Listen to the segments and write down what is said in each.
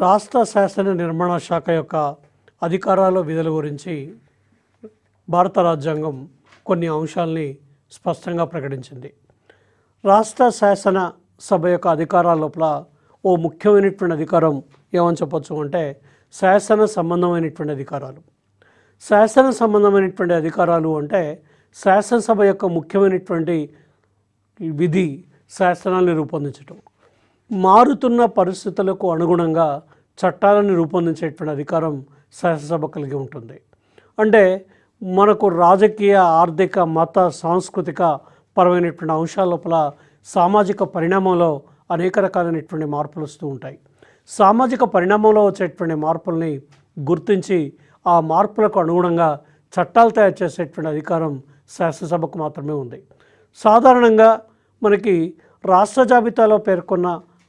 రాష్ట్ర శాసన నిర్మాణ శాఖ యొక్క అధికారాలు విధుల గురించి భారత రాజ్యాంగం కొన్ని అంశాలని స్పష్టంగా ప్రకటించింది. రాష్ట్ర శాసన సభ యొక్క అధికారాల లోపల ఓ ముఖ్యమైనటువంటి అధికారం ఏమని చెప్పొచ్చు అంటే శాసన సంబంధమైనటువంటి అధికారాలు. శాసన సంబంధమైనటువంటి అధికారాలు అంటే శాసనసభ యొక్క ముఖ్యమైనటువంటి విధి శాసనాన్ని రూపొందించడం, మారుతున్న పరిస్థితులకు అనుగుణంగా చట్టాలను రూపొందించేటువంటి అధికారం శాసనసభ కలిగి ఉంటుంది. అంటే మనకు రాజకీయ, ఆర్థిక, మత, సాంస్కృతిక పరమైనటువంటి అంశాల లోపల సామాజిక పరిణామంలో అనేక రకాలైనటువంటి మార్పులు వస్తూ ఉంటాయి. సామాజిక పరిణామంలో వచ్చేటువంటి మార్పుల్ని గుర్తించి ఆ మార్పులకు అనుగుణంగా చట్టాలు తయారు చేసేటువంటి అధికారం శాసనసభకు మాత్రమే ఉంది. సాధారణంగా మనకి రాష్ట్ర జాబితాలో పేర్కొన్న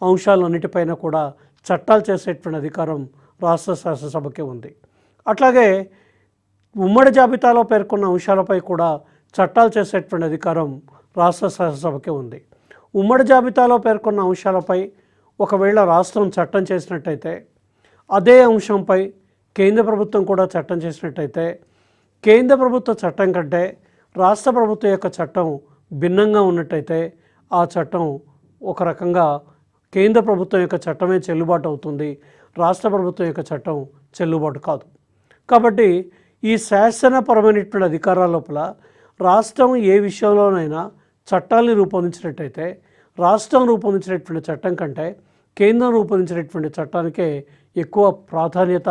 అంశాలన్నిటిపైన కూడా చట్టాలు చేసేటువంటి అధికారం రాష్ట్ర శాసనసభకే ఉంది. అట్లాగే ఉమ్మడి జాబితాలో పేర్కొన్న అంశాలపై కూడా చట్టాలు చేసేటువంటి అధికారం రాష్ట్ర శాసనసభకే ఉంది. ఉమ్మడి జాబితాలో పేర్కొన్న అంశాలపై ఒకవేళ రాష్ట్రం చట్టం చేసినట్టయితే, అదే అంశంపై కేంద్ర ప్రభుత్వం కూడా చట్టం చేసినట్టయితే, కేంద్ర ప్రభుత్వ చట్టం కంటే రాష్ట్ర ప్రభుత్వం యొక్క చట్టం భిన్నంగా ఉన్నట్టయితే ఆ చట్టం ఒక రకంగా కేంద్ర ప్రభుత్వం యొక్క చట్టమే చెల్లుబాటు అవుతుంది, రాష్ట్ర ప్రభుత్వం యొక్క చట్టం చెల్లుబాటు కాదు. కాబట్టి ఈ శాసనపరమైనటువంటి అధికారాల లోపల రాష్ట్రం ఏ విషయంలోనైనా చట్టాన్ని రూపొందించినట్టయితే రాష్ట్రం రూపొందించినటువంటి చట్టం కంటే కేంద్రం రూపొందించినటువంటి చట్టానికే ఎక్కువ ప్రాధాన్యత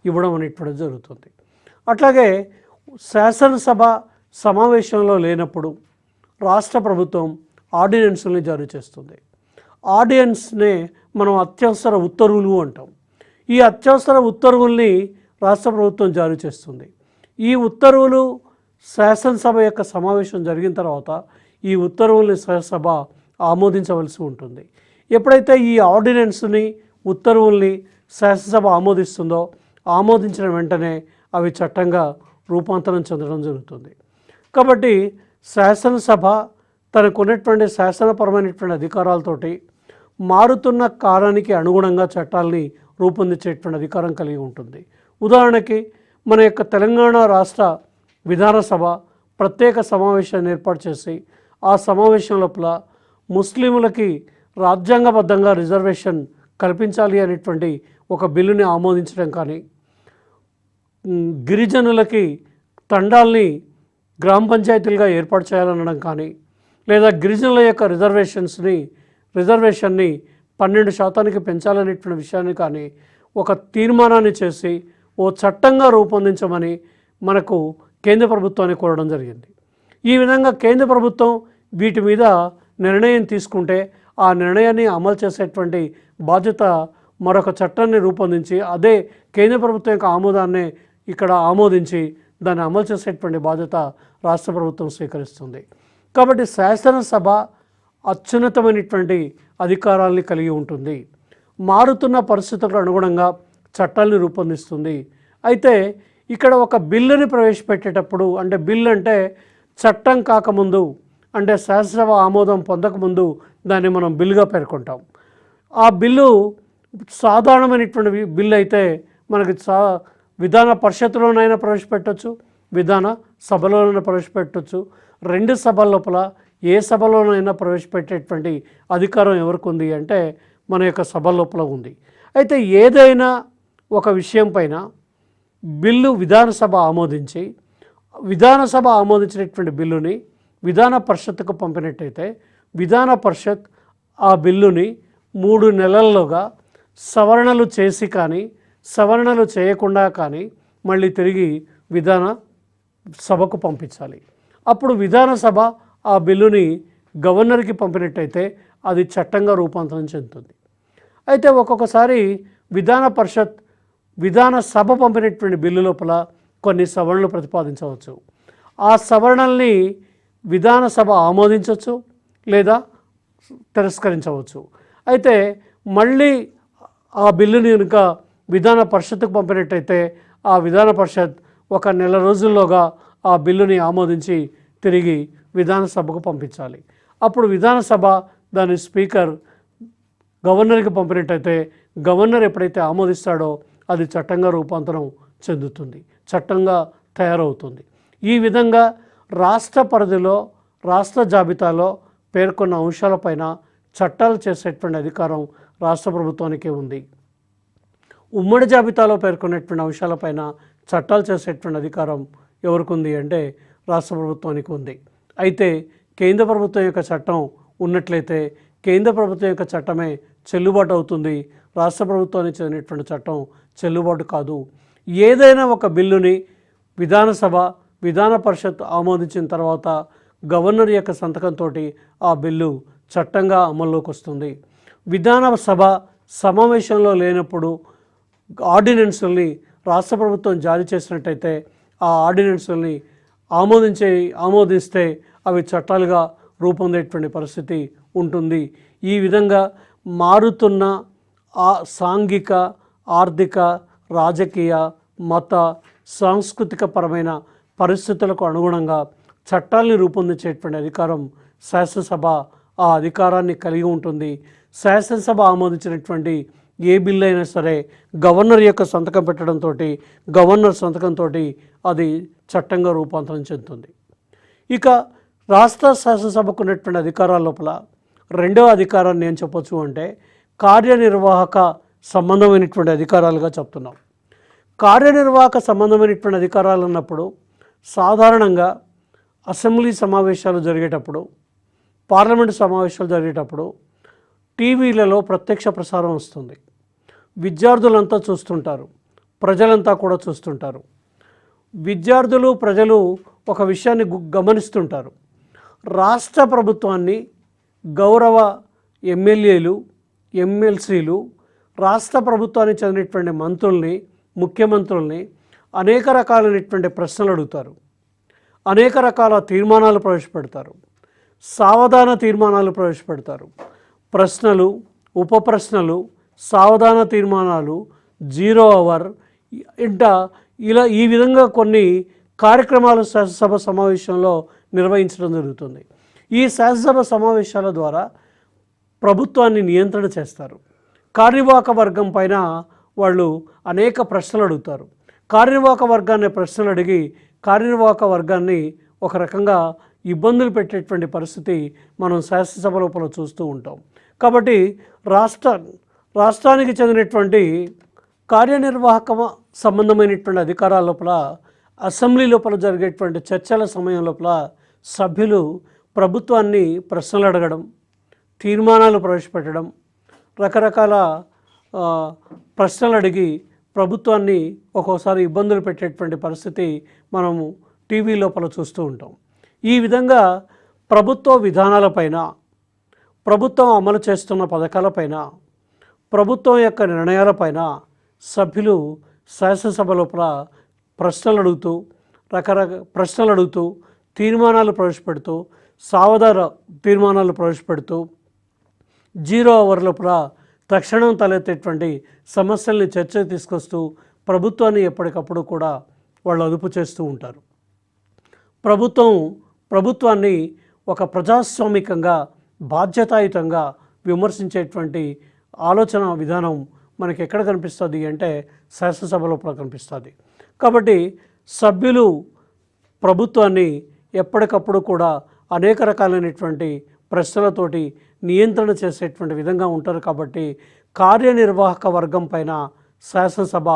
ఇవ్వడం అనేటువంటిది జరుగుతుంది. అట్లాగే శాసనసభ సమావేశంలో లేనప్పుడు రాష్ట్ర ప్రభుత్వం ఆర్డినెన్స్ని జారీ చేస్తుంది. ఆర్డినెన్స్నే మనం అత్యవసర ఉత్తర్వులు అంటాం. ఈ అత్యవసర ఉత్తర్వుల్ని రాష్ట్ర ప్రభుత్వం జారీ చేస్తుంది. ఈ ఉత్తర్వులు శాసనసభ యొక్క సమావేశం జరిగిన తర్వాత ఈ ఉత్తర్వుల్ని శాసనసభ ఆమోదించవలసి ఉంటుంది. ఎప్పుడైతే ఈ ఆర్డినెన్స్ని, ఉత్తర్వుల్ని శాసనసభ ఆమోదిస్తుందో ఆమోదించిన వెంటనే అవి చట్టంగా రూపాంతరం చెందడం జరుగుతుంది. కాబట్టి శాసనసభ తనకు ఉన్నటువంటి శాసనపరమైనటువంటి అధికారాలతోటి మారుతున్న కాలానికి అనుగుణంగా చట్టాలని రూపొందించేటువంటి అధికారం కలిగి ఉంటుంది. ఉదాహరణకి మన యొక్క తెలంగాణ రాష్ట్ర విధానసభ ప్రత్యేక సమావేశాన్ని ఏర్పాటు చేసి ఆ సమావేశం లోపల ముస్లింలకి రాజ్యాంగబద్ధంగా రిజర్వేషన్ కల్పించాలి అనేటువంటి ఒక బిల్లుని ఆమోదించడం కానీ, గిరిజనులకి తండాల్ని గ్రామ పంచాయతీలుగా ఏర్పాటు చేయాలనడం కానీ, లేదా గిరిజనుల యొక్క రిజర్వేషన్ని 12% పెంచాలనేటువంటి విషయాన్ని కానీ ఒక తీర్మానాన్ని చేసి ఓ చట్టంగా రూపొందించమని మనకు కేంద్ర ప్రభుత్వాన్ని కోరడం జరిగింది. ఈ విధంగా కేంద్ర ప్రభుత్వం వీటి మీద నిర్ణయం తీసుకుంటే ఆ నిర్ణయాన్ని అమలు చేసేటువంటి బాధ్యత మరొక చట్టాన్ని రూపొందించి అదే కేంద్ర ప్రభుత్వం యొక్క ఆమోదాన్ని ఇక్కడ ఆమోదించి దాన్ని అమలు చేసేటువంటి బాధ్యత రాష్ట్ర ప్రభుత్వం స్వీకరిస్తుంది. కాబట్టి శాసనసభ అత్యున్నతమైనటువంటి అధికారాల్ని కలిగి ఉంటుంది. మారుతున్న పరిస్థితులకు అనుగుణంగా చట్టాలను రూపొందిస్తుంది. అయితే ఇక్కడ ఒక బిల్లుని ప్రవేశపెట్టేటప్పుడు, అంటే బిల్లు అంటే చట్టం కాకముందు, అంటే శాసనసభ ఆమోదం పొందకముందు దాన్ని మనం బిల్లుగా పేర్కొంటాం. ఆ బిల్లు సాధారణమైనటువంటి బిల్లు అయితే మనకి విధాన పరిషత్తులోనైనా ప్రవేశపెట్టవచ్చు, విధాన సభలోనైనా ప్రవేశపెట్టవచ్చు. రెండు సభల లోపల ఏ సభలోనైనా ప్రవేశపెట్టేటువంటి అధికారం ఎవరికి ఉంది అంటే మన యొక్క సభ లోపల ఉంది. అయితే ఏదైనా ఒక విషయం పైన బిల్లు విధానసభ ఆమోదించి విధానసభ ఆమోదించినటువంటి బిల్లుని విధాన పరిషత్తుకు పంపినట్టయితే విధాన పరిషత్ ఆ బిల్లుని 3 నెలల్లోగా సవరణలు చేసి కానీ సవరణలు చేయకుండా కానీ మళ్ళీ తిరిగి విధాన సభకు పంపించాలి. అప్పుడు విధానసభ ఆ బిల్లుని గవర్నర్కి పంపినట్టయితే అది చట్టంగా రూపాంతరం చెందుతుంది. అయితే ఒక్కొక్కసారి విధాన సభ పంపినటువంటి బిల్లు లోపల కొన్ని సవరణలు ప్రతిపాదించవచ్చు. ఆ సవరణల్ని విధానసభ ఆమోదించవచ్చు లేదా తిరస్కరించవచ్చు. అయితే మళ్ళీ ఆ బిల్లుని కనుక విధాన పరిషత్తుకు పంపినట్టయితే ఆ విధాన పరిషత్ 1 నెల రోజుల్లోగా ఆ బిల్లుని ఆమోదించి తిరిగి విధానసభకు పంపించాలి. అప్పుడు విధానసభ దాని స్పీకర్ గవర్నర్కి పంపినట్టయితే గవర్నర్ ఎప్పుడైతే ఆమోదిస్తాడో అది చట్టంగా రూపాంతరం చెందుతుంది, చట్టంగా తయారవుతుంది. ఈ విధంగా రాష్ట్ర పరిధిలో రాష్ట్ర జాబితాలో పేర్కొన్న అంశాలపైన చట్టాలు చేసేటువంటి అధికారం రాష్ట్ర ప్రభుత్వానికే ఉంది. ఉమ్మడి జాబితాలో పేర్కొన్నటువంటి అంశాలపైన చట్టాలు చేసేటువంటి అధికారం ఎవరికి ఉంది అంటే రాష్ట్ర ప్రభుత్వానికి ఉంది. అయితే కేంద్ర ప్రభుత్వం యొక్క చట్టం ఉన్నట్లయితే కేంద్ర ప్రభుత్వం యొక్క చట్టమే చెల్లుబాటు అవుతుంది, రాష్ట్ర ప్రభుత్వానికి చెందినటువంటి చట్టం చెల్లుబాటు కాదు. ఏదైనా ఒక బిల్లుని విధాన పరిషత్ ఆమోదించిన తర్వాత గవర్నర్ యొక్క సంతకంతో ఆ బిల్లు చట్టంగా అమల్లోకి వస్తుంది. విధాన సభ సమావేశంలో లేనప్పుడు ఆర్డినెన్సుల్ని రాష్ట్ర ప్రభుత్వం జారీ చేసినట్టయితే ఆ ఆర్డినెన్సుల్ని ఆమోదిస్తే అవి చట్టాలుగా రూపొందేటువంటి పరిస్థితి ఉంటుంది. ఈ విధంగా మారుతున్న సాంఘిక, ఆర్థిక, రాజకీయ, మత, సాంస్కృతిక పరమైన పరిస్థితులకు అనుగుణంగా చట్టాలని రూపొందించేటువంటి అధికారం శాసనసభ ఆ అధికారాన్ని కలిగి ఉంటుంది. శాసనసభ ఆమోదించినటువంటి ఏ బిల్లు అయినా సరే గవర్నర్ యొక్క సంతకం పెట్టడంతో గవర్నర్ సంతకంతో అది చట్టంగా రూపాంతరం చెందుతుంది. ఇక రాష్ట్ర శాసనసభకు ఉన్నటువంటి అధికారాల లోపల రెండవ అధికారాన్ని ఏం చెప్పొచ్చు అంటే కార్యనిర్వాహక సంబంధమైనటువంటి అధికారాలుగా చెప్తున్నాం. కార్యనిర్వాహక సంబంధమైనటువంటి అధికారాలు అన్నప్పుడు సాధారణంగా అసెంబ్లీ సమావేశాలు జరిగేటప్పుడు, పార్లమెంటు సమావేశాలు జరిగేటప్పుడు టీవీలలో ప్రత్యక్ష ప్రసారం వస్తుంది. విద్యార్థులంతా చూస్తుంటారు, ప్రజలంతా కూడా చూస్తుంటారు. విద్యార్థులు, ప్రజలు ఒక విషయాన్ని గమనిస్తుంటారు. రాష్ట్ర ప్రభుత్వాన్ని గౌరవ ఎమ్మెల్యేలు, ఎమ్మెల్సీలు రాష్ట్ర ప్రభుత్వానికి చెందినటువంటి మంత్రుల్ని, ముఖ్యమంత్రుల్ని అనేక రకాలైనటువంటి ప్రశ్నలు అడుగుతారు, అనేక రకాల తీర్మానాలు ప్రవేశపెడతారు, సావధాన తీర్మానాలు ప్రవేశపెడతారు. ప్రశ్నలు, ఉప ప్రశ్నలు, సావధాన తీర్మానాలు, 0 అవర్ ఈ విధంగా కొన్ని కార్యక్రమాలు శాసనసభ సమావేశంలో నిర్వహించడం జరుగుతుంది. ఈ శాసనసభ సమావేశాల ద్వారా ప్రభుత్వాన్ని నియంత్రణ చేస్తారు. కార్యనిర్వాహక వర్గం పైన వాళ్ళు అనేక ప్రశ్నలు అడుగుతారు. కార్యనిర్వాహక వర్గాన్ని ప్రశ్నలు అడిగి కార్యనిర్వాహక వర్గాన్ని ఒక రకంగా ఇబ్బందులు పెట్టేటువంటి పరిస్థితి మనం శాసనసభ లోపల చూస్తూ ఉంటాం. కాబట్టి రాష్ట్రానికి చెందినటువంటి కార్యనిర్వాహక సంబంధమైనటువంటి అధికారాల లోపల అసెంబ్లీ లోపల జరిగేటువంటి చర్చల సమయం లోపల సభ్యులు ప్రభుత్వాన్ని ప్రశ్నలు అడగడం, తీర్మానాలు ప్రవేశపెట్టడం, రకరకాల ప్రశ్నలు అడిగి ప్రభుత్వాన్ని ఒక్కోసారి ఇబ్బందులు పెట్టేటువంటి పరిస్థితి మనము టీవీ లోపల చూస్తూ ఉంటాం. ఈ విధంగా ప్రభుత్వ విధానాలపైన, ప్రభుత్వం అమలు చేస్తున్న పథకాలపైన, ప్రభుత్వం యొక్క నిర్ణయాలపైన సభ్యులు శాసనసభ లోపల ప్రశ్నలు అడుగుతూ తీర్మానాలు ప్రవేశపెడుతూ, సావధాన తీర్మానాలు ప్రవేశపెడుతూ, 0 అవర్ లోపల తక్షణం తలెత్తేటువంటి సమస్యల్ని చర్చకు తీసుకొస్తూ ప్రభుత్వాన్ని ఎప్పటికప్పుడు కూడా వాళ్ళు అదుపు చేస్తూ ఉంటారు. ప్రభుత్వాన్ని ఒక ప్రజాస్వామికంగా, బాధ్యతాయుతంగా విమర్శించేటువంటి ఆలోచన విధానం మనకి ఎక్కడ కనిపిస్తుంది అంటే శాసనసభ లోపల కనిపిస్తుంది. కాబట్టి సభ్యులు ప్రభుత్వాన్ని ఎప్పటికప్పుడు కూడా అనేక రకాలైనటువంటి ప్రశ్నలతోటి నియంత్రణ చేసేటువంటి విధంగా ఉంటారు. కాబట్టి కార్యనిర్వాహక వర్గం పైన శాసనసభ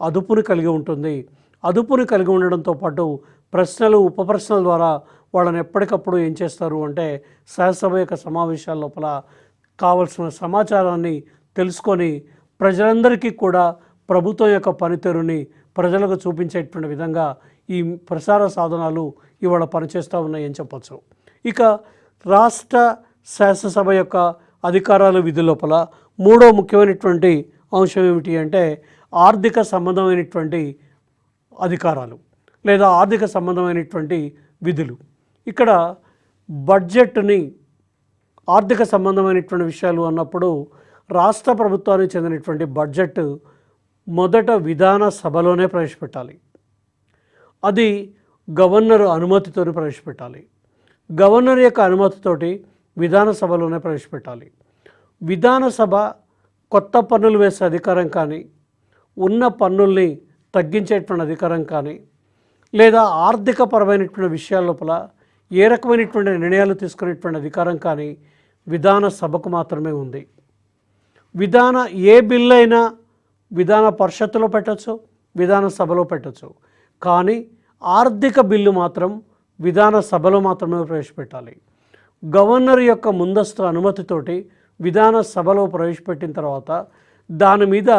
అదుపుని కలిగి ఉంటుంది. అదుపుని కలిగి ఉండడంతో పాటు ప్రశ్నలు, ఉప ప్రశ్నల ద్వారా వాళ్ళని ఎప్పటికప్పుడు ఏం చేస్తారు అంటే శాసనసభ యొక్క సమావేశాల లోపల కావలసిన సమాచారాన్ని తెలుసుకొని ప్రజలందరికీ కూడా ప్రభుత్వం యొక్క పనితీరుని ప్రజలకు చూపించేటువంటి విధంగా ఈ ప్రసార సాధనాలు ఇవాళ పనిచేస్తూ ఉన్నాయని చెప్పచ్చు. ఇక రాష్ట్ర శాసనసభ యొక్క అధికారాల విధి లోపల మూడో ముఖ్యమైనటువంటి అంశం ఏమిటి అంటే ఆర్థిక సంబంధమైనటువంటి అధికారాలు లేదా ఆర్థిక సంబంధమైనటువంటి విధులు. ఇక్కడ బడ్జెట్ని, ఆర్థిక సంబంధమైనటువంటి విషయాలు అన్నప్పుడు రాష్ట్ర ప్రభుత్వానికి చెందినటువంటి బడ్జెట్ మొదట విధాన సభలోనే ప్రవేశపెట్టాలి. అది గవర్నర్ అనుమతితో ప్రవేశపెట్టాలి. గవర్నర్ యొక్క అనుమతితోటి విధానసభలోనే ప్రవేశపెట్టాలి. విధానసభ కొత్త పన్నులు వేసే అధికారం కానీ, ఉన్న పన్నుల్ని తగ్గించేటువంటి అధికారం కానీ, లేదా ఆర్థికపరమైనటువంటి విషయాల లోపల ఏ రకమైనటువంటి నిర్ణయాలు తీసుకునేటువంటి అధికారం కానీ విధానసభకు మాత్రమే ఉంది. ఏ బిల్లు అయినా విధాన పరిషత్తులో పెట్టచ్చు, విధానసభలో పెట్టచ్చు. కానీ ఆర్థిక బిల్లు మాత్రం విధానసభలో మాత్రమే ప్రవేశపెట్టాలి. గవర్నర్ యొక్క ముందస్తు అనుమతితోటి విధానసభలో ప్రవేశపెట్టిన తర్వాత దాని మీద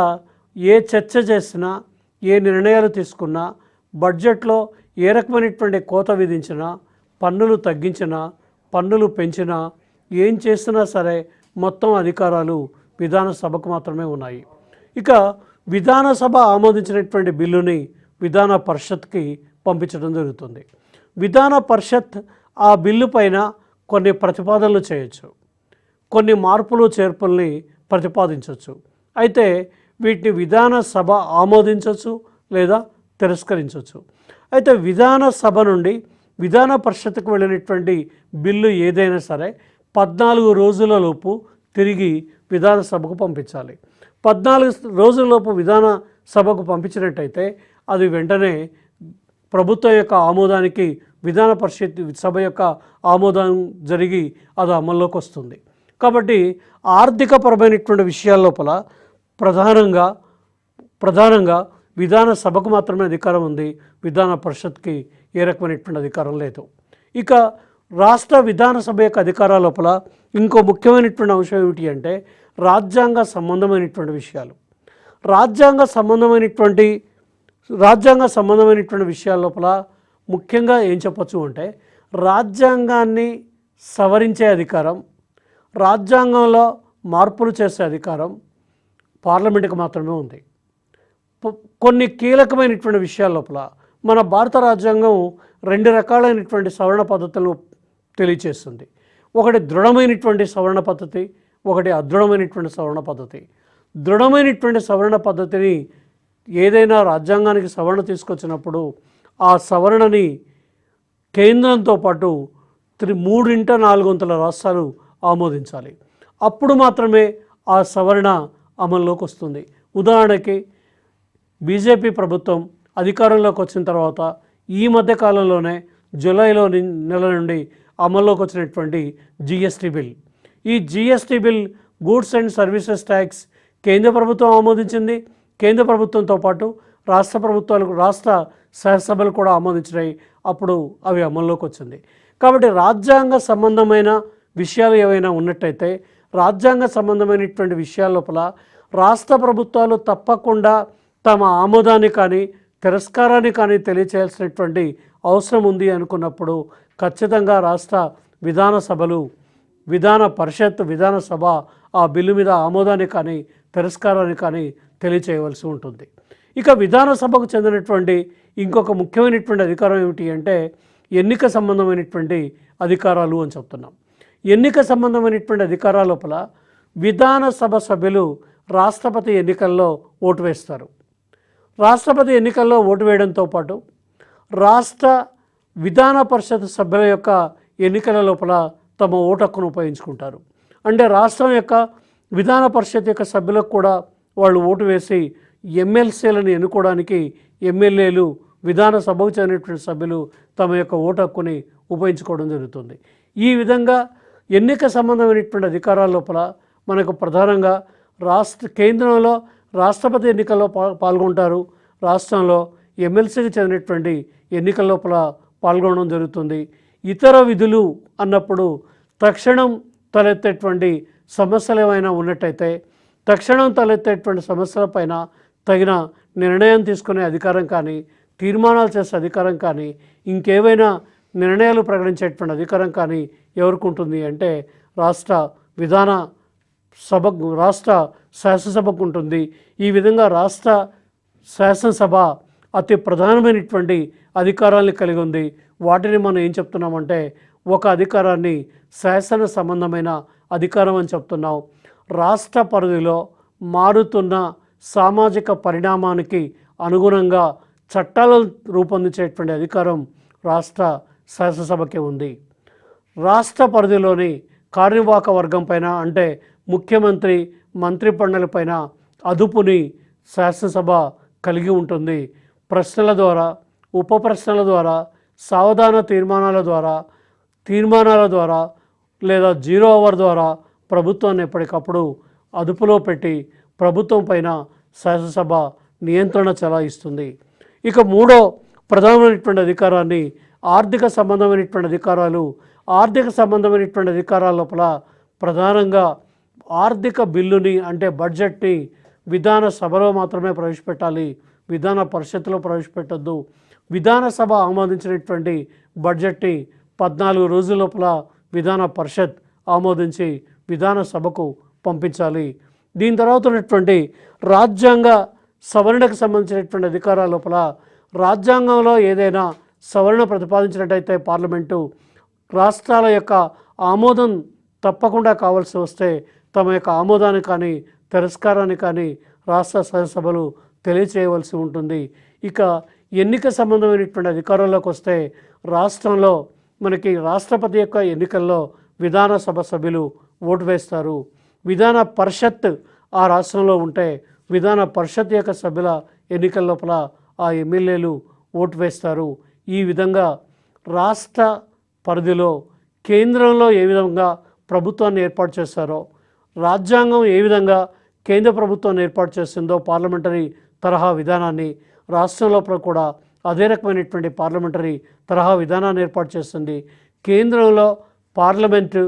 ఏ చర్చ చేసినా, ఏ నిర్ణయాలు తీసుకున్నా, బడ్జెట్లో ఏ రకమైనటువంటి కోత విధించినా, పన్నులు తగ్గించినా, పన్నులు పెంచినా, ఏం చేసినా సరే మొత్తం అధికారాలు విధానసభకు మాత్రమే ఉన్నాయి. ఇక విధానసభ ఆమోదించినటువంటి బిల్లుని విధాన పరిషత్కి పంపించడం జరుగుతుంది. విధాన పరిషత్ ఆ బిల్లు పైన కొన్ని ప్రతిపాదనలు చేయొచ్చు, కొన్ని మార్పులు చేర్పుల్ని ప్రతిపాదించవచ్చు. అయితే వీటిని విధానసభ ఆమోదించవచ్చు లేదా తిరస్కరించవచ్చు. అయితే విధానసభ నుండి విధాన పరిషత్కు వెళ్ళినటువంటి బిల్లు ఏదైనా సరే 14 రోజులలోపు తిరిగి విధానసభకు పంపించాలి. 14 రోజులలోపు విధానసభకు పంపించినట్టయితే అది వెంటనే ప్రభుత్వం యొక్క ఆమోదానికి విధాన పరిషత్ సభ యొక్క ఆమోదం జరిగి అది అమల్లోకి వస్తుంది. కాబట్టి ఆర్థికపరమైనటువంటి విషయాల లోపల ప్రధానంగా విధానసభకు మాత్రమే అధికారం ఉంది, విధాన పరిషత్కి ఏ రకమైనటువంటి అధికారం లేదు. ఇక రాష్ట్ర విధానసభ యొక్క అధికారాల లోపల ఇంకో ముఖ్యమైనటువంటి అంశం ఏమిటి అంటే రాజ్యాంగ సంబంధమైనటువంటి విషయాలు. రాజ్యాంగ సంబంధమైనటువంటి విషయాల లోపల ముఖ్యంగా ఏం చెప్పచ్చు అంటే రాజ్యాంగాన్ని సవరించే అధికారం, రాజ్యాంగంలో మార్పులు చేసే అధికారం పార్లమెంటుకు మాత్రమే ఉంది. కొన్ని కీలకమైనటువంటి విషయాల లోపల మన భారత రాజ్యాంగం 2 రకాలైనటువంటి సవరణ పద్ధతులను తెలియచేస్తుంది. ఒకటి దృఢమైనటువంటి సవరణ పద్ధతి, ఒకటి అదృఢమైనటువంటి సవరణ పద్ధతి. దృఢమైనటువంటి సవరణ పద్ధతిని ఏదైనా రాజ్యాంగానికి సవరణ తీసుకొచ్చినప్పుడు ఆ సవరణని కేంద్రంతో పాటు 3/4 రాష్ట్రాలు ఆమోదించాలి. అప్పుడు మాత్రమే ఆ సవరణ అమల్లోకి వస్తుంది. ఉదాహరణకి బీజేపీ ప్రభుత్వం అధికారంలోకి వచ్చిన తర్వాత ఈ మధ్య కాలంలోనే జూలైలో నెల నుండి అమల్లోకి వచ్చినటువంటి జిఎస్టీ బిల్. ఈ GST bill goods and services tax కేంద్ర ప్రభుత్వం ఆమోదించింది. కేంద్ర ప్రభుత్వంతో పాటు రాష్ట్ర శాసనసభలు కూడా ఆమోదించినాయి. అప్పుడు అవి అమల్లోకి వచ్చింది. కాబట్టి రాజ్యాంగ సంబంధమైన విషయాలు ఏవైనా ఉన్నట్టయితే రాజ్యాంగ సంబంధమైనటువంటి విషయాల లోపల రాష్ట్ర ప్రభుత్వాలు తప్పకుండా తమ ఆమోదాన్ని కానీ తిరస్కారాన్ని కానీ తెలియచేయాల్సినటువంటి అవసరం ఉంది అనుకున్నప్పుడు ఖచ్చితంగా రాష్ట్ర విధానసభలు, విధాన పరిషత్, విధానసభ ఆ బిల్లు మీద ఆమోదాన్ని కానీ తిరస్కారాన్ని కానీ తెలియచేయవలసి ఉంటుంది. ఇక విధానసభకు చెందినటువంటి ఇంకొక ముఖ్యమైనటువంటి అధికారం ఏమిటి అంటే ఎన్నిక సంబంధమైనటువంటి అధికారాలు అని చెప్తున్నాం. ఎన్నిక సంబంధమైనటువంటి అధికారాల లోపల విధానసభ సభ్యులు రాష్ట్రపతి ఎన్నికల్లో ఓటు వేస్తారు. రాష్ట్రపతి ఎన్నికల్లో ఓటు వేయడంతో పాటు రాష్ట్ర విధాన పరిషత్ సభ్యుల యొక్క ఎన్నికల లోపల తమ ఓటు హక్కును ఉపయోగించుకుంటారు. అంటే రాష్ట్రం యొక్క విధాన పరిషత్ యొక్క సభ్యులకు కూడా వాళ్ళు ఓటు వేసి ఎమ్మెల్సీలను ఎన్నుకోవడానికి ఎమ్మెల్యేలు, విధానసభకు చెందినటువంటి సభ్యులు తమ యొక్క ఓటు హక్కుని ఉపయోగించుకోవడం జరుగుతుంది. ఈ విధంగా ఎన్నిక సంబంధమైనటువంటి అధికారాల లోపల మనకు ప్రధానంగా కేంద్రంలో రాష్ట్రపతి ఎన్నికల్లో పాల్గొంటారు, రాష్ట్రంలో ఎమ్మెల్సీకి చెందినటువంటి ఎన్నికల లోపల పాల్గొనడం జరుగుతుంది. ఇతర విధులు అన్నప్పుడు తక్షణం తలెత్తేటువంటి సమస్యలు ఏమైనా ఉన్నట్టయితే తక్షణం తలెత్తేటువంటి సమస్యలపైన తగిన నిర్ణయం తీసుకునే అధికారం కానీ, తీర్మానాలు చేసే అధికారం కానీ, ఇంకేవైనా నిర్ణయాలు ప్రకటించేటువంటి అధికారం కానీ ఎవరికి ఉంటుంది అంటే రాష్ట్ర శాసనసభకు ఉంటుంది. ఈ విధంగా రాష్ట్ర శాసనసభ అతి ప్రధానమైనటువంటి అధికారాన్ని కలిగి ఉంది. వాటిని మనం ఏం చెప్తున్నామంటే ఒక అధికారాన్ని శాసన సంబంధమైన అధికారం అని చెప్తున్నాం. రాష్ట్ర పరిధిలో మారుతున్న సామాజిక పరిణామానికి అనుగుణంగా చట్టాలను రూపొందించేటువంటి అధికారం రాష్ట్ర శాసనసభకే ఉంది. రాష్ట్ర పరిధిలోని కార్యనిర్వాహక వర్గం పైన అంటే ముఖ్యమంత్రి మంత్రిమండలిపైన అదుపుని శాసనసభ కలిగి ఉంటుంది. ప్రశ్నల ద్వారా, ఉప ప్రశ్నల ద్వారా, సావధాన తీర్మానాల ద్వారా లేదా 0 అవర్ ద్వారా ప్రభుత్వాన్ని ఎప్పటికప్పుడు అదుపులో పెట్టి ప్రభుత్వం పైన శాసనసభ నియంత్రణ చెలాయిస్తుంది. ఇక మూడో ప్రధానమైనటువంటి అధికారాన్ని ఆర్థిక సంబంధమైనటువంటి అధికారాలు. ఆర్థిక సంబంధమైనటువంటి అధికారాల లోపల ప్రధానంగా ఆర్థిక బిల్లుని అంటే బడ్జెట్ని విధాన సభలో మాత్రమే ప్రవేశపెట్టాలి, విధాన పరిషత్తులో ప్రవేశపెట్టద్దు. విధానసభ ఆమోదించినటువంటి బడ్జెట్ని 14 రోజుల లోపల విధాన పరిషత్ ఆమోదించి విధానసభకు పంపించాలి. దీని తర్వాత ఉన్నటువంటి రాజ్యాంగ సవరణకు సంబంధించినటువంటి అధికారాల లోపల రాజ్యాంగంలో ఏదైనా సవరణ ప్రతిపాదించినట్టయితే పార్లమెంటు రాష్ట్రాల యొక్క ఆమోదం తప్పకుండా కావాల్సి వస్తే తమ యొక్క ఆమోదాన్ని కానీ తిరస్కారాన్ని కానీ రాష్ట్ర శాసనసభలు తెలియచేయవలసి ఉంటుంది. ఇక ఎన్నిక సంబంధమైనటువంటి అధికారంలోకి వస్తే రాష్ట్రంలో మనకి రాష్ట్రపతి యొక్క ఎన్నికల్లో విధానసభ సభ్యులు ఓటు వేస్తారు. విధాన పరిషత్ ఆ రాష్ట్రంలో ఉంటే విధాన పరిషత్ యొక్క సభ్యుల ఎన్నికల లోపల ఆ ఎమ్మెల్యేలు ఓటు వేస్తారు. ఈ విధంగా రాష్ట్ర పరిధిలో కేంద్రంలో ఏ విధంగా ప్రభుత్వాన్ని ఏర్పాటు చేస్తారో, రాజ్యాంగం ఏ విధంగా కేంద్ర ప్రభుత్వాన్ని ఏర్పాటు చేస్తుందో పార్లమెంటరీ తరహా విధానాన్ని రాష్ట్రం లోపల కూడా అదే రకమైనటువంటి పార్లమెంటరీ తరహా విధానాన్ని ఏర్పాటు చేస్తుంది. కేంద్రంలో పార్లమెంటు,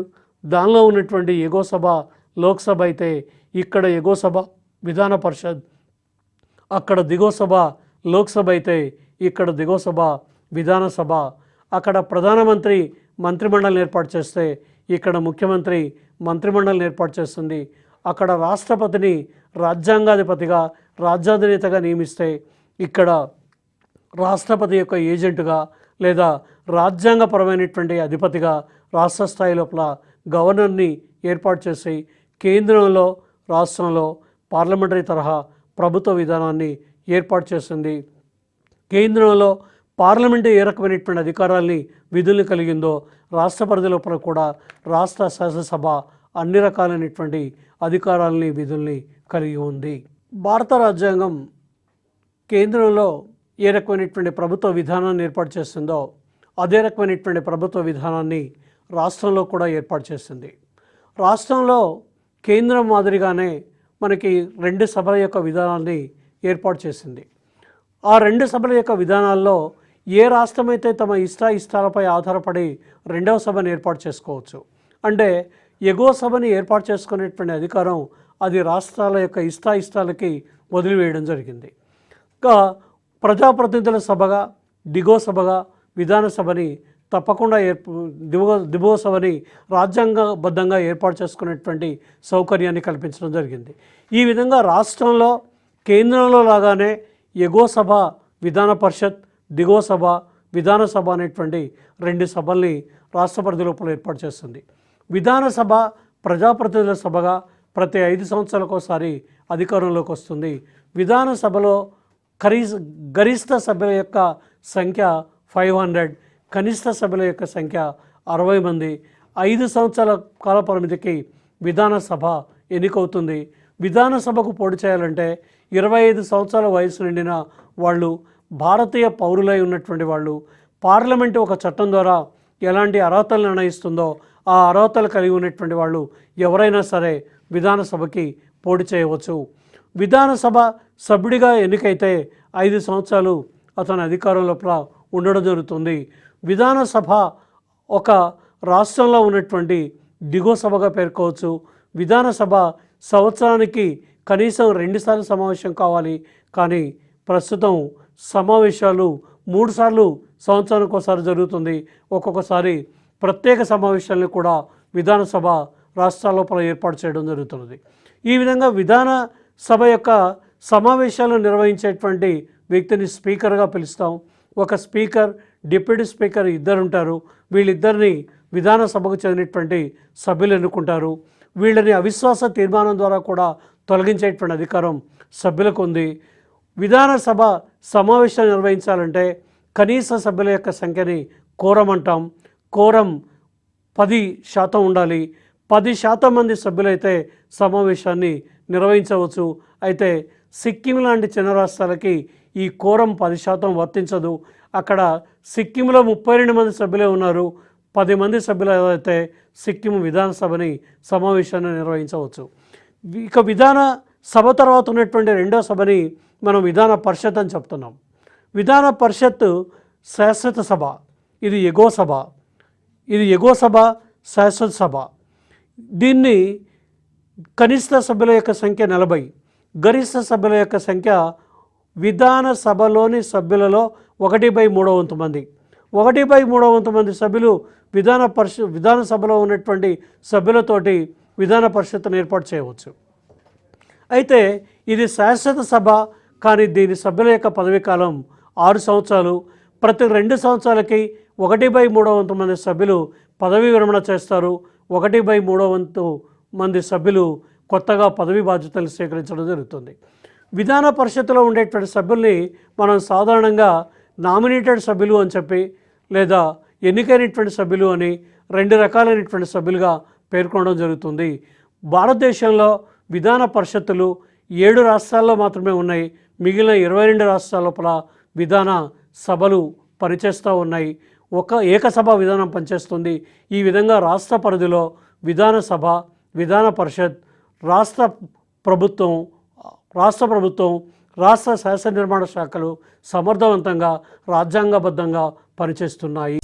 దానిలో ఉన్నటువంటి ఎగువ సభ లోక్సభ అయితే ఇక్కడ ఎగువ సభ విధాన పరిషత్, అక్కడ దిగువ సభ లోక్సభ అయితే ఇక్కడ దిగువ సభ విధానసభ. అక్కడ ప్రధానమంత్రి మంత్రిమండలిని ఏర్పాటు చేస్తే ఇక్కడ ముఖ్యమంత్రి మంత్రిమండలిని ఏర్పాటు చేస్తుంది. అక్కడ రాష్ట్రపతిని రాజ్యాంగాధిపతిగా రాజ్యాధినేతగా నియమిస్తే ఇక్కడ రాష్ట్రపతి యొక్క ఏజెంటుగా లేదా రాజ్యాంగపరమైనటువంటి అధిపతిగా రాష్ట్ర స్థాయి లోపల గవర్నర్ని ఏర్పాటు చేసి కేంద్రంలో రాష్ట్రంలో పార్లమెంటరీ తరహా ప్రభుత్వ విధానాన్ని ఏర్పాటు చేస్తుంది. కేంద్రంలో పార్లమెంటు ఏ రకమైనటువంటి అధికారాల్ని విధుల్ని కలిగిందో రాష్ట్ర పరిధి లోపల కూడా రాష్ట్ర శాసనసభ అన్ని రకాలైనటువంటి అధికారాలని విధుల్ని కలిగి ఉంది. భారత రాజ్యాంగం కేంద్రంలో ఏ రకమైనటువంటి ప్రభుత్వ విధానాన్ని ఏర్పాటు చేస్తుందో అదే రకమైనటువంటి ప్రభుత్వ విధానాన్ని రాష్ట్రంలో కూడా ఏర్పాటు చేస్తుంది. రాష్ట్రంలో కేంద్రం మాదిరిగానే మనకి 2 సభల యొక్క విధానాన్ని ఏర్పాటు చేసింది. ఆ 2 సభల యొక్క విధానాల్లో ఏ రాష్ట్రమైతే తమ ఇష్టాలపై ఆధారపడి 2వ సభను ఏర్పాటు చేసుకోవచ్చు. అంటే ఎగువ సభని ఏర్పాటు చేసుకునేటువంటి అధికారం అది రాష్ట్రాల యొక్క ఇష్టాలకి వదిలివేయడం జరిగింది. ఇంకా ప్రజాప్రతినిధుల సభగా దిగువ సభగా విధానసభని తప్పకుండా దిగువ సభని రాజ్యాంగబద్ధంగా ఏర్పాటు చేసుకునేటువంటి సౌకర్యాన్ని కల్పించడం జరిగింది. ఈ విధంగా రాష్ట్రంలో కేంద్రంలో లాగానే ఎగువ సభ విధాన పరిషత్, దిగువ సభ విధానసభ అనేటువంటి 2 సభల్ని రాష్ట్ర పరిధి లోపల ఏర్పాటు చేస్తుంది. విధానసభ ప్రజాప్రతినిధుల సభగా ప్రతి 5 సంవత్సరాలకు ఒకసారి అధికారంలోకి వస్తుంది. విధానసభలో గరిష్ట సభ్యుల యొక్క సంఖ్య 500, కనిష్ట సభ్యుల యొక్క సంఖ్య 60 మంది. 5 సంవత్సరాల కాల పరిమితికి విధానసభ ఎన్నికవుతుంది. విధానసభకు పోటీ చేయాలంటే 25 సంవత్సరాల వయసు నిండిన వాళ్ళు, భారతీయ పౌరులై ఉన్నటువంటి వాళ్ళు, పార్లమెంటు ఒక చట్టం ద్వారా ఎలాంటి అర్హతలు నిర్ణయిస్తుందో ఆ అర్హతలు కలిగి ఉన్నటువంటి వాళ్ళు ఎవరైనా సరే విధానసభకి పోటీ చేయవచ్చు. విధానసభ సభ్యుడిగా ఎన్నికైతే 5 సంవత్సరాలు అతని అధికారం లోపల ఉండడం జరుగుతుంది. విధానసభ ఒక రాష్ట్రంలో ఉన్నటువంటి దిగువ సభగా పేర్కోవచ్చు. విధానసభ సంవత్సరానికి కనీసం 2 సార్లు సమావేశం కావాలి. కానీ ప్రస్తుతం సమావేశాలు 3 సార్లు సంవత్సరానికి ఒకసారి జరుగుతుంది. ఒక్కొక్కసారి ప్రత్యేక సమావేశాలను కూడా విధానసభ రాష్ట్రాల లోపల ఏర్పాటు చేయడం జరుగుతున్నది. ఈ విధంగా విధాన సభ యొక్క సమావేశాలను నిర్వహించేటువంటి వ్యక్తిని స్పీకర్గా పిలుస్తాం. ఒక స్పీకర్, డిప్యూటీ స్పీకర్ 2 ఉంటారు. వీళ్ళిద్దరిని విధానసభకు చెందినటువంటి సభ్యులు ఎన్నుకుంటారు. వీళ్ళని అవిశ్వాస తీర్మానం ద్వారా కూడా తొలగించేటువంటి అధికారం సభ్యులకు ఉంది. విధానసభ సమావేశాలు నిర్వహించాలంటే కనీస సభ్యుల యొక్క సంఖ్యని కోరం అంటాం. కోరం 10% ఉండాలి. 10% మంది సభ్యులైతే సమావేశాన్ని నిర్వహించవచ్చు. అయితే సిక్కిం లాంటి చిన్న రాష్ట్రాలకి ఈ కోరం 10% వర్తించదు. అక్కడ సిక్కింలో 32 మంది సభ్యులే ఉన్నారు. 10 మంది సభ్యులు అయితే సిక్కిం విధానసభని సమావేశాన్ని నిర్వహించవచ్చు. ఇక విధాన సభ తర్వాత ఉన్నటువంటి రెండో సభని మనం విధాన పరిషత్ అని చెప్తున్నాం. విధాన పరిషత్ శాశ్వత సభ, ఇది ఎగువ సభ, శాశ్వత సభ. దీన్ని కనిష్ట సభ్యుల యొక్క సంఖ్య 40, గరిష్ట సభ్యుల యొక్క సంఖ్య విధాన సభలోని సభ్యులలో 1/3 మంది. 1/3 మంది సభ్యులు విధాన సభలో ఉన్నటువంటి సభ్యులతోటి విధాన పరిషత్తును ఏర్పాటు చేయవచ్చు. అయితే ఇది శాశ్వత సభ, కానీ దీని సభ్యుల యొక్క పదవీ కాలం 6 సంవత్సరాలు. ప్రతి 2 సంవత్సరాలకి 1/3 మంది సభ్యులు పదవీ విరమణ చేస్తారు. 1/3 మంది సభ్యులు కొత్తగా పదవీ బాధ్యతలు స్వీకరించడం జరుగుతుంది. విధాన పరిషత్తులో ఉండేటువంటి సభ్యుల్ని మనం సాధారణంగా నామినేటెడ్ సభ్యులు అని చెప్పి, లేదా ఎన్నికైనటువంటి సభ్యులు అని 2 రకాలైనటువంటి సభ్యులుగా పేర్కొనడం జరుగుతుంది. భారతదేశంలో విధాన పరిషత్తులు 7 రాష్ట్రాల్లో మాత్రమే ఉన్నాయి. మిగిలిన 22 రాష్ట్రాల లోపల విధాన సభలు పనిచేస్తూ ఉన్నాయి. ఏకసభ విధానం పనిచేస్తుంది. ఈ విధంగా రాష్ట్ర పరిధిలో విధాన సభ, విధాన పరిషత్, రాష్ట్ర ప్రభుత్వం, రాష్ట్ర శాసన నిర్మాణ శాఖలు సమర్థవంతంగా రాజ్యాంగబద్ధంగా పనిచేస్తున్నాయి.